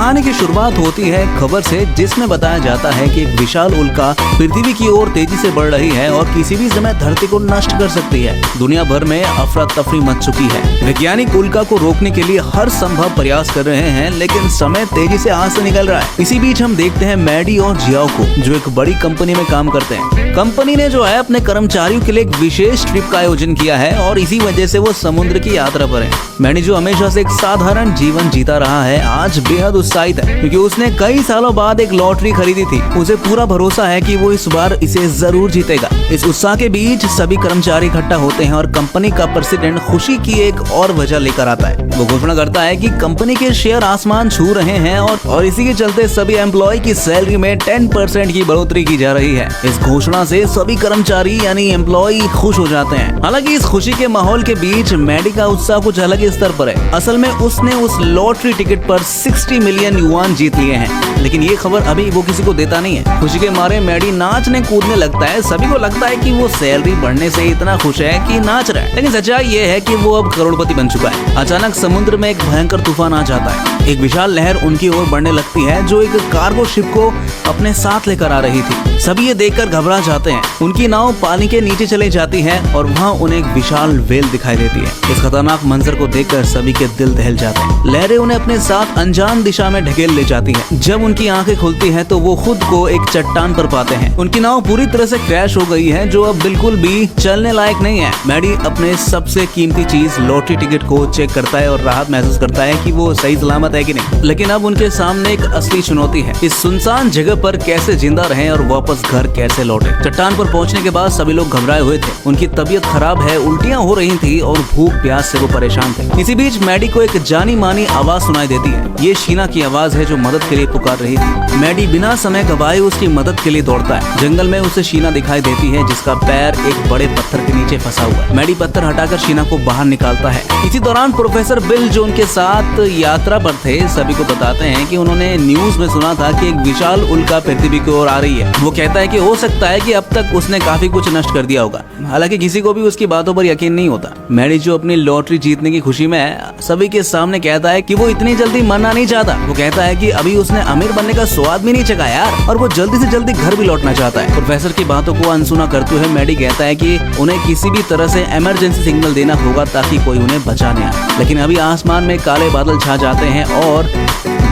कहानी की शुरुआत होती है खबर से जिसमें बताया जाता है कि एक विशाल उल्का पृथ्वी की ओर तेजी से बढ़ रही है और किसी भी समय धरती को नष्ट कर सकती है। दुनिया भर में अफरा तफरी मच चुकी है। वैज्ञानिक उल्का को रोकने के लिए हर संभव प्रयास कर रहे हैं, लेकिन समय तेजी से हाथ से निकल रहा है। इसी बीच हम देखते हैं मैडी और जियाओ को, जो एक बड़ी कंपनी में काम करते हैं। कंपनी ने जो है अपने कर्मचारियों के लिए एक विशेष ट्रिप का आयोजन किया है और इसी वजह से वो समुद्र की यात्रा पर है। मैडी जो हमेशा से एक साधारण जीवन जीता रहा है, आज बेहद उत्साहित है क्योंकि उसने कई सालों बाद एक लॉटरी खरीदी थी। उसे पूरा भरोसा है कि वो इस बार इसे जरूर जीतेगा। इस उत्साह के बीच सभी कर्मचारी इकट्ठा होते हैं और कंपनी का प्रेसिडेंट खुशी की एक और वजह लेकर आता है। वो घोषणा करता है कि कंपनी के शेयर आसमान छू रहे हैं और इसी के चलते सभी एम्प्लॉय की सैलरी में 10% की बढ़ोतरी की जा रही है। इस घोषणा से सभी कर्मचारी यानी एम्प्लॉय खुश हो जाते हैं। हालांकि इस खुशी के माहौल के बीच मैडी का उत्साह कुछ अलग स्तर पर है। असल में उसने उस लॉटरी टिकट पर 60 मिलियन युआन जीत लिए हैं, लेकिन ये खबर अभी वो किसी को देता नहीं है। खुशी के मारे मैडी नाचने कूदने लगता है। सभी को लगता है कि वो सैलरी बढ़ने से इतना खुश है कि नाच रहा है, लेकिन सच्चाई ये है कि वो अब करोड़पति बन चुका है। अचानक समुद्र में एक भयंकर तूफान आ जाता है। एक विशाल लहर उनकी ओर बढ़ने लगती है जो एक कार्गो शिप को अपने साथ लेकर आ रही थी। सभी ये देखकर घबरा जाते हैं। उनकी नाव पानी के नीचे चली जाती है और वहाँ उन्हें एक विशाल व्हेल दिखाई देती है। इस खतरनाक मंजर को देखकर सभी के दिल दहल जाते हैं। लहरें उन्हें अपने साथ अनजान दिशा में ढकेल ले जाती हैं। जब उनकी आंखें खुलती हैं तो वो खुद को एक चट्टान पर पाते हैं। उनकी नाव पूरी तरह से क्रैश हो गई है, जो अब बिल्कुल भी चलने लायक नहीं है। मैडी अपने सबसे कीमती चीज लॉटरी टिकट को चेक करता है और राहत महसूस करता है कि वो सही सलामत है कि नहीं। लेकिन अब उनके सामने एक असली चुनौती है। इस सुनसान जगह पर कैसे जिंदा रहें और वापस घर कैसे लौटे। चट्टान पर पहुंचने के बाद सभी लोग घबराए हुए थे। उनकी तबीयत खराब है, उल्टियां हो रही थी और भूख प्यास से वो परेशान थे। इसी बीच मैडी को एक जानी मानी आवाज सुनाई देती है। ये शीना की आवाज है जो मदद के लिए पुकार रही थी। मैडी बिना समय गवाए उसकी मदद के लिए दौड़ता है। जंगल में उसे शीना दिखाई देती है जिसका पैर एक बड़े पत्थर के नीचे फंसा हुआ है। मैडी पत्थर हटाकर शीना को बाहर निकालता है। इसी दौरान प्रोफेसर बिल जो उनके साथ यात्रा पर थे सभी को बताते हैं कि उन्होंने न्यूज में सुना था कि एक विशाल उल्का पृथ्वी की ओर आ रही है। वो कहता है कि हो सकता है कि अब तक उसने काफी कुछ नष्ट कर दिया होगा। हालांकि किसी को भी उसकी बातों पर यकीन नहीं होता। मैडी जो अपनी लॉटरी जीतने की खुशी में सभी के सामने कहता है कि वो इतनी जल्दी मरना नहीं चाहता। वो कहता है कि अभी उसने अमीर बनने का स्वाद भी नहीं चखा यार, और वो जल्दी से जल्दी घर भी लौटना चाहता है। प्रोफेसर की बातों को अनसुना करते हुए मैडी कहता है कि उन्हें किसी भी तरह से इमरजेंसी सिग्नल देना होगा ताकि कोई उन्हें बचाने आए। लेकिन अभी आसमान में काले बादल छा जाते हैं और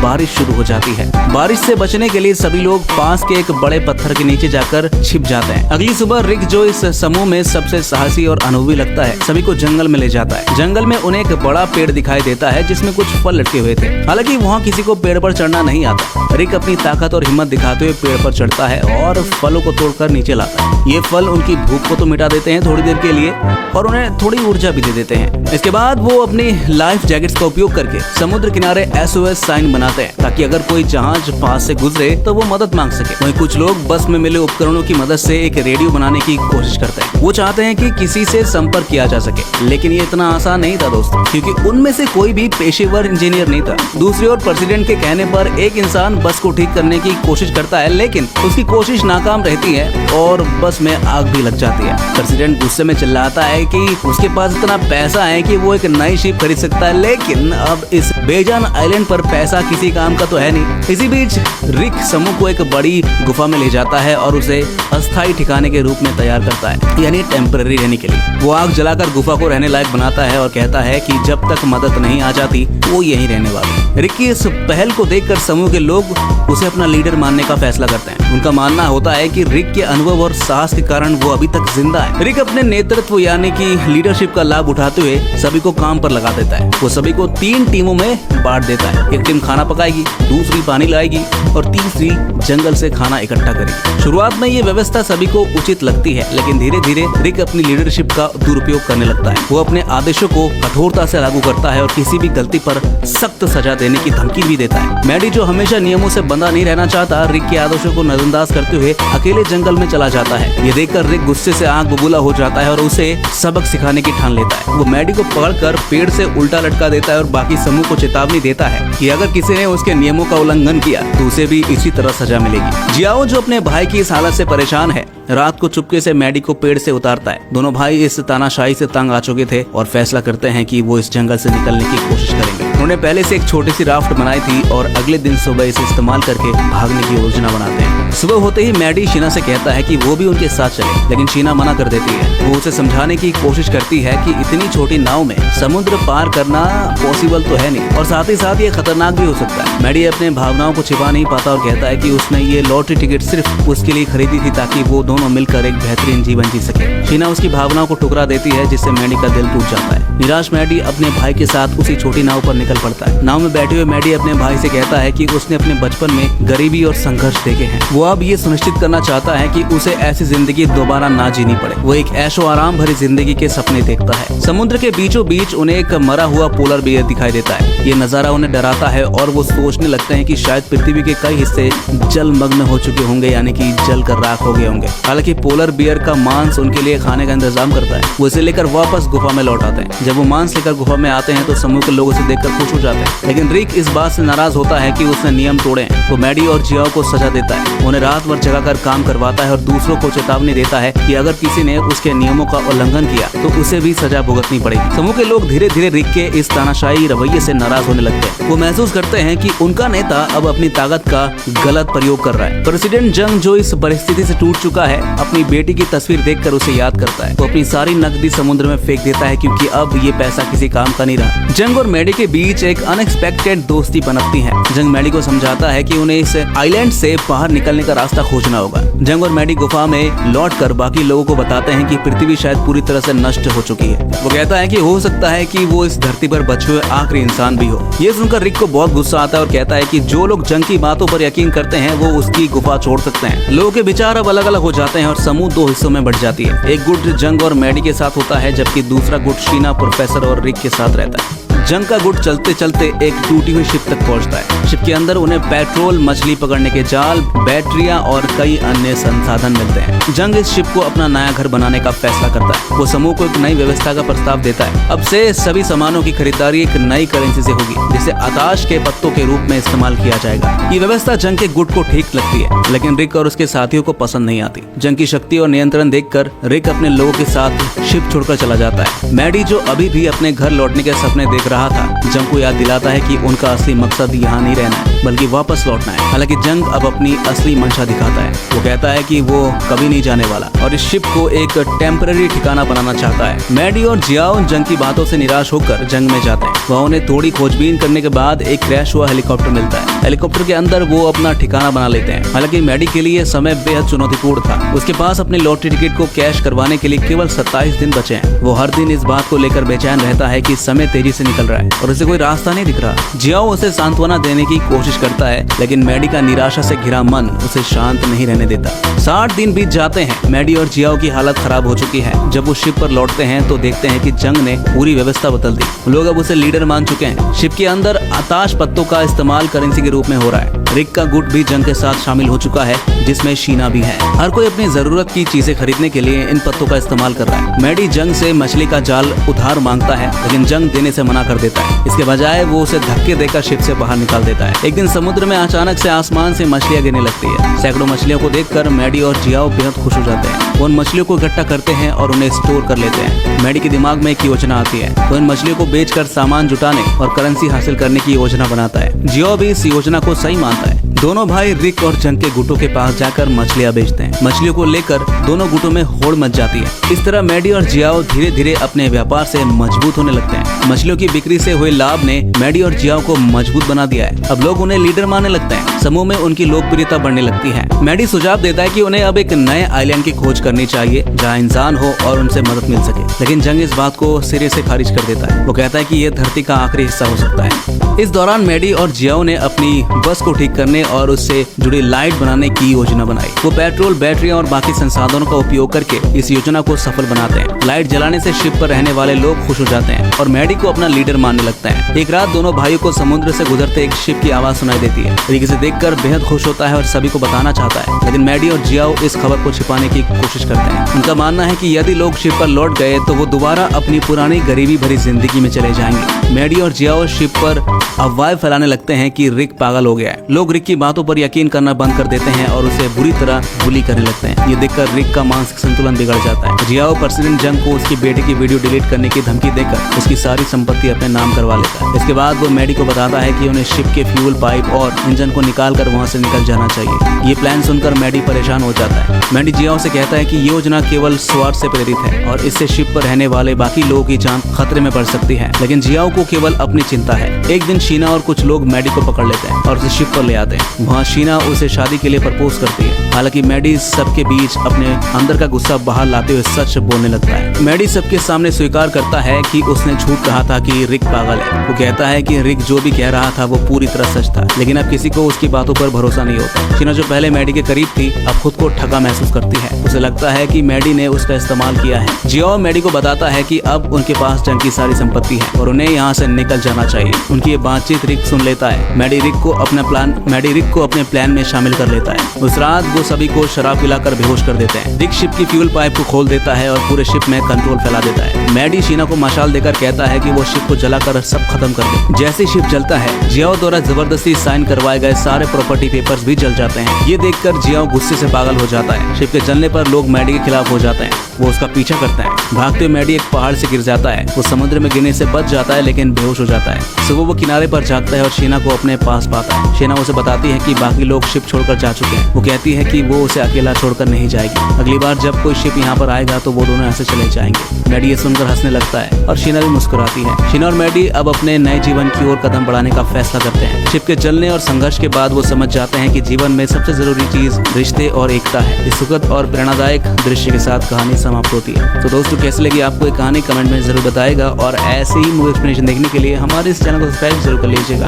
बारिश शुरू हो जाती है। बारिश से बचने के लिए सभी लोग पास के एक बड़े पत्थर के नीचे जाकर छिप जाते हैं। अगली सुबह रिक जो इस समूह में सबसे साहसी और अनुभवी लगता है सभी को जंगल में ले जाता है। जंगल में उन्हें एक बड़ा पेड़ दिखाई देता है जिसमें कुछ फल लटके हुए थे। हालांकि वहाँ किसी को पेड़ पर चढ़ना नहीं आता। रिक अपनी ताकत और हिम्मत दिखाते हुए पेड़ पर चढ़ता है और फलों को तोड़कर नीचे लाता है। ये फल उनकी भूख को तो मिटा देते हैं थोड़ी देर के लिए और उन्हें थोड़ी ऊर्जा भी दे देते हैं। इसके बाद वो अपनी लाइफ जैकेट्स का उपयोग करके समुद्र किनारे SOS साइन बनाते हैं ताकि अगर कोई जहाज पास से गुजरे तो वो मदद मांग सके। वहीं कुछ लोग बस में मिले उपकरणों की मदद से एक रेडियो बनाने की कोशिश करते हैं। वो चाहते हैं कि किसी से संपर्क किया जा सके, लेकिन ये इतना आसान नहीं था दोस्तों, क्योंकि उनमें से कोई भी पेशेवर इंजीनियर नहीं था। दूसरी ओर प्रेसिडेंट के कहने पर एक इंसान बस को ठीक करने की कोशिश करता है, लेकिन उसकी कोशिश नाकाम रहती है और बस में आग भी लग जाती है। प्रेसिडेंट गुस्से में चिल्लाता है कि उसके पास इतना पैसा है कि वो एक नई शिप खरीद सकता है, लेकिन अब इस बेजान आइलैंड पर पैसा किसी काम का तो है नहीं। इसी बीच रिक समूह को एक बड़ी गुफा में ले जाता है और उसे अस्थायी ठिकाने के रूप में तैयार करता है, यानी टेम्पररी रहने के लिए। वो आग जलाकर गुफा को रहने लायक बनाता है और कहता है कि जब तक मदद नहीं आ जाती वो यहीं रहने वाला। रिक की इस पहल को देखकर समूह के लोग उसे अपना लीडर मानने का फैसला करते हैं। उनका मानना होता है कि रिक के अनुभव और साहस के कारण वो अभी तक जिंदा है। रिक अपने नेतृत्व यानी कि लीडरशिप का लाभ उठाते हुए सभी को काम पर लगा देता है। वो सभी को 3 टीमों में बांट देता है। एक टीम खाना पकाएगी, दूसरी पानी लाएगी और तीसरी जंगल से खाना इकट्ठा करेगी। शुरुआत में ये व्यवस्था सभी को उचित लगती है, लेकिन धीरे धीरे रिक अपनी लीडरशिप का दुरुपयोग करने लगता है। वो अपने आदेशों को कठोरता से लागू करता है और किसी भी गलती पर सख्त सजा देने की धमकी भी देता है। मैडी जो हमेशा नियमों से बंधा नहीं रहना चाहता, रिक के आदेशों को नजरअंदाज करते हुए अकेले जंगल में चला जाता है। ये देखकर रिक गुस्से से आग बबूला हो जाता है और उसे सबक सिखाने की ठान लेता है। वो मैडी को पकड़कर पेड़ से उल्टा लटका देता है और बाकी समूह को चेतावनी देता है कि अगर किसी ने उसके नियमों का उल्लंघन किया तो उसे भी इसी तरह सजा मिलेगी। जियाओ जो अपने भाई की इस हालत से परेशान है, रात को चुपके से मैडी को पेड़ से उतारता है। दोनों भाई इस तानाशाही से तंग आ चुके थे और फैसला करते हैं कि वो इस जंगल से निकलने की कोशिश करेंगे। उन्होंने पहले से एक छोटी सी राफ्ट बनाई थी और अगले दिन सुबह इसे इस्तेमाल करके भागने की योजना बनाते हैं। सुबह होते ही मैडी शीना से कहता है कि वो भी उनके साथ चले, लेकिन शीना मना कर देती है। वो उसे समझाने की कोशिश करती है कि इतनी छोटी नाव में समुद्र पार करना पॉसिबल तो है नहीं और साथ ही साथ ये खतरनाक भी हो सकता है। मैडी अपने भावनाओं को छिपा नहीं पाता और कहता है कि उसने ये लॉटरी टिकट सिर्फ उसके लिए खरीदी थी ताकि वो दोनों मिलकर एक बेहतरीन जीवन जी सके। शीना उसकी भावनाओं को ठुकरा देती है, जिससे मैडी का दिल टूट जाता है। निराश मैडी अपने भाई के साथ उसी छोटी नाव पर निकल पड़ता है। नाव में बैठे हुए मैडी अपने भाई से कहता है कि उसने अपने बचपन में गरीबी और संघर्ष देखे हैं। वो अब ये सुनिश्चित करना चाहता है कि उसे ऐसी जिंदगी दोबारा ना जीनी पड़े। वो एक ऐशो आराम भरी जिंदगी के सपने देखता है। समुद्र के बीचों बीच उन्हें एक मरा हुआ पोलर बियर दिखाई देता है। ये नजारा उन्हें डराता है और वो सोचने लगते हैं कि शायद पृथ्वी के कई हिस्से जलमग्न हो चुके होंगे, यानी कि जल कर राख हो गए होंगे। हालांकि पोलर बियर का मांस उनके लिए खाने का इंतजाम करता है। वो इसे लेकर वापस गुफा में लौट आते हैं। जब वो मांस लेकर गुफा में आते हैं तो समूह के लोग उसे देखकर खुश हो जाते हैं, लेकिन रिक इस बात से नाराज होता है कि उसने नियम तोड़े। वो मैडी और जियाओ को सजा देता है, उन्हें रात भर जगाकर काम करवाता है और दूसरों को चेतावनी देता है कि अगर किसी ने उसके नियमों का उल्लंघन किया तो उसे भी सजा भुगतनी पड़ेगी। समूह के लोग धीरे धीरे रिक के इस तानाशाही रवैये से नाराज होने लगते हैं। वो महसूस करते हैं कि उनका नेता अब अपनी ताकत का गलत प्रयोग कर रहा है। प्रेसिडेंट जंग, जो इस परिस्थिति से टूट चुका है, अपनी बेटी की तस्वीर देखकर उसे याद करता है। वो अपनी सारी नकदी समुद्र में फेंक देता है क्योंकि अब ये पैसा किसी काम का नहीं रहा। जंग और मैडी के बीच एक अनएक्सपेक्टेड दोस्ती पनपती है। जंग मैडी को समझाता है कि उन्हें इस आइलैंड से बाहर निकलने का रास्ता खोजना होगा। जंग और मैडी गुफा में लौटकर बाकी लोगों को बताते हैं कि पृथ्वी शायद पूरी तरह से नष्ट हो चुकी है। वो कहता है कि हो सकता है कि वो इस धरती पर बचे हुए आखिरी इंसान भी हो। ये सुनकर रिक को बहुत गुस्सा आता है और कहता है कि जो लोग जंग की बातों पर यकीन करते हैं वो उसकी गुफा छोड़ सकते हैं। लोगों के विचार अब अलग अलग हो जाते हैं और समूह दो हिस्सों में बढ़ जाती है। एक गुट जंग और मैडी के साथ होता है, जबकि दूसरा गुट शीना, प्रोफेसर और रिक के साथ रहता है। जंग का गुट चलते चलते एक टूटी हुई शिप तक पहुंचता है। शिप के अंदर उन्हें पेट्रोल, मछली पकड़ने के जाल, बैटरियां और कई अन्य संसाधन मिलते हैं। जंग इस शिप को अपना नया घर बनाने का फैसला करता है। वो समूह को एक नई व्यवस्था का प्रस्ताव देता है। अब से सभी सामानों की खरीदारी एक नई करेंसी से होगी, जिसे आकाश के पत्तों के रूप में इस्तेमाल किया जाएगा। ये व्यवस्था जंग के गुट को ठीक लगती है, लेकिन रिक और उसके साथियों को पसंद नहीं आती। जंग की शक्ति और नियंत्रण देखकर रिक अपने लोगों के साथ शिप छोड़कर चला जाता है। मैडी, जो अभी भी अपने घर लौटने के सपने देख रहा था, जंग को याद दिलाता है कि उनका असली मकसद यहाँ नहीं रहना है, बल्कि वापस लौटना है। हालांकि जंग अब अपनी असली मंशा दिखाता है। वो कहता है कि वो कभी नहीं जाने वाला और इस शिप को एक टेम्पररी ठिकाना बनाना चाहता है। मैडी और जियाओ जंग की बातों से निराश होकर जंग में जाते हैं। वहाँ उन्हें थोड़ी खोजबीन करने के बाद एक क्रैश हुआ हेलीकॉप्टर मिलता है। हेलीकॉप्टर के अंदर वो अपना ठिकाना बना लेते हैं। हालांकि मैडी के लिए समय बेहद चुनौतीपूर्ण था। उसके पास अपने लॉटरी टिकट को कैश करवाने के लिए केवल 27 दिन बचे हैं। वो हर दिन इस बात को लेकर बेचैन रहता है कि समय तेजी से निकल रहा है और उसे कोई रास्ता नहीं दिख रहा। जियाओ उसे सांत्वना देने की कोशिश करता है, लेकिन मैडी का निराशा से घिरा मन उसे शांत नहीं रहने देता। 60 दिन बीत जाते हैं। मैडी और जियाओ की हालत खराब हो चुकी है। जब वो शिप पर लौटते हैं तो देखते हैं कि जंग ने पूरी व्यवस्था बदल दी। लोग अब उसे लीडर मान चुके हैं। शिप के अंदर आताश पत्तों का इस्तेमाल करेंसी के रूप में हो रहा है। रिक का गुट भी जंग के साथ शामिल हो चुका है, जिसमें शीना भी है। हर कोई अपनी जरूरत की चीजें खरीदने के लिए इन पत्तों का इस्तेमाल कर रहा है। मैडी जंग से मछली का जाल उधार मांगता है, लेकिन जंग देने से मना कर देता है। इसके बजाय वो उसे धक्के देकर शिप से बाहर निकाल देता है। एक दिन समुद्र में अचानक से आसमान से मछलियां गिरने लगती है। सैकड़ों मछलियों को देखकर मैडी और जियाओ बेहद खुश हो जाते हैं। वो उन मछलियों को इकट्ठा करते हैं और उन्हें स्टोर कर लेते हैं। मैडी के दिमाग में एक योजना आती है। वो इन मछलियों को बेचकर सामान जुटाने और करेंसी हासिल करने की योजना बनाता है। जियाओ भी इस योजना को सही मानता है। दोनों भाई रिक और जंग के गुटों के पास जाकर मछलियां बेचते हैं। मछलियों को लेकर दोनों गुटों में होड़ मच जाती है। इस तरह मैडी और जियाओ धीरे धीरे अपने व्यापार से मजबूत होने लगते हैं। मछलियों की बिक्री से हुए लाभ ने मैडी और जियाओ को मजबूत बना दिया है। अब लोग उन्हें लीडर मानने लगते हैं। समूह में उनकी लोकप्रियता बढ़ने लगती है। मैडी सुझाव देता है कि उन्हें अब एक नए आइलैंड की खोज करनी चाहिए जहाँ इंसान हो और उनसे मदद मिल सके, लेकिन जंग इस बात को सिरे से खारिज कर देता है। वो कहता है कि यह धरती का आखिरी हिस्सा हो सकता है। इस दौरान मैडी और जियाओ ने अपनी बस को ठीक करने और उससे जुड़ी लाइट बनाने की योजना बनाई। वो पेट्रोल, बैटरियां और बाकी संसाधनों का उपयोग करके इस योजना को सफल बनाते हैं। लाइट जलाने से शिप पर रहने वाले लोग खुश हो जाते हैं और मैडी को अपना लीडर मानने लगते हैं। एक रात दोनों भाइयों को समुद्र से गुजरते एक शिप की आवाज सुनाई देती है। रिक इसे देखकर बेहद खुश होता है और सभी को बताना चाहता है, लेकिन मैडी और जियाओ इस खबर को छिपाने की कोशिश करते हैं। उनका मानना है कि यदि लोग शिप पर लौट गए तो वो दोबारा अपनी पुरानी गरीबी भरी जिंदगी में चले जाएंगे। मैडी और जियाओ शिप पर अफवाह फैलाने लगते हैं कि रिक पागल हो गया है। लोग रिक की बातों पर यकीन करना बंद कर देते हैं और उसे बुरी तरह बुली करने लगते हैं। ये देखकर रिक का मानसिक संतुलन बिगड़ जाता है। जियाओ प्रेसिडेंट जंग को उसकी बेटे की वीडियो डिलीट करने की धमकी देकर उसकी सारी संपत्ति अपने नाम करवा लेता है। इसके बाद वो मैडी को बताता है कि उन्हें शिप के फ्यूल पाइप और इंजन को निकाल कर वहाँ से निकल जाना चाहिए। ये प्लान सुनकर मैडी परेशान हो जाता है। मैडी जियाओ से कहता है कि ये योजना केवल स्वार्थ से प्रेरित है और इससे शिप पर रहने वाले बाकी लोगों की जान खतरे में पड़ सकती है। लेकिन जियाओ को केवल अपनी चिंता है। एक दिन शीना और कुछ लोग मैडी को पकड़ लेते हैं और उसे शिप पर ले आते हैं। वहाँ शीना उसे शादी के लिए प्रपोज करती है। हालांकि मैडी सबके बीच अपने अंदर का गुस्सा बाहर लाते हुए सच बोलने लगता है। मैडी सबके सामने स्वीकार करता है कि उसने झूठ कहा था कि रिक पागल है। वो कहता है कि रिक जो भी कह रहा था वो पूरी तरह सच था, लेकिन अब किसी को उसकी बातों पर भरोसा नहीं होता। शीना जो पहले मैडी के करीब थी अब खुद को ठगा महसूस करती है। उसे लगता है कि मैडी ने उसका इस्तेमाल किया है। जियाओ मैडी को बताता है कि अब उनके पास जंग की सारी संपत्ति है और उन्हें यहाँ से निकल जाना चाहिए। उनकी ये बातचीत रिक सुन लेता है। मैडी रिक को अपने प्लान में शामिल कर लेता है। उस रात वो सभी को शराब पिलाकर बेहोश कर देते हैं। रिक शिप की फ्यूल पाइप को खोल देता है और पूरे शिप में कंट्रोल फैला देता है। मैडी शीना को मशाल देकर कहता है कि वो शिप को जलाकर सब खत्म कर दे। जैसे शिप जलता है जियाओ द्वारा जबरदस्ती साइन करवाए गए सारे प्रॉपर्टी पेपर्स भी जल जाते हैं। ये देखकर जियाओ गुस्से से पागल हो जाता है। शिप के जलने पर लोग मैडी के खिलाफ हो जाते हैं। वो उसका पीछा करता है। भागते हुए मैडी एक पहाड़ से गिर जाता है। वो समुद्र में गिरने से बच जाता है लेकिन बेहोश हो जाता है। सुबह वो किनारे पर जागता है और शीना को अपने पास पाता है। शीना उसे बताती है कि बाकी लोग शिप छोड़कर जा चुके हैं। वो कहती है कि वो उसे अकेला छोड़कर नहीं जाएगी। अगली बार जब कोई शिप यहाँ पर आएगा तो वो दोनों यहाँ से चले जाएंगे। मैडी ये सुनकर हंसने लगता है और शीना भी मुस्कुराती है। शीना और मैडी अब अपने नए जीवन की ओर कदम बढ़ाने का फैसला करते हैं। शिप के जलने और संघर्ष के बाद वो समझ जाते हैं कि जीवन में सबसे जरूरी चीज रिश्ते और एकता है। इस सुखद और प्रेरणादायक दृश्य के साथ कहानी समाप्त होती है। तो दोस्तों कैसी लगी आपको ये कहानी कमेंट में जरूर बताएगा और ऐसे ही मूवी एक्सप्लेनेशन देखने के लिए हमारे इस चैनल को सब्सक्राइब जरूर कर लीजिएगा।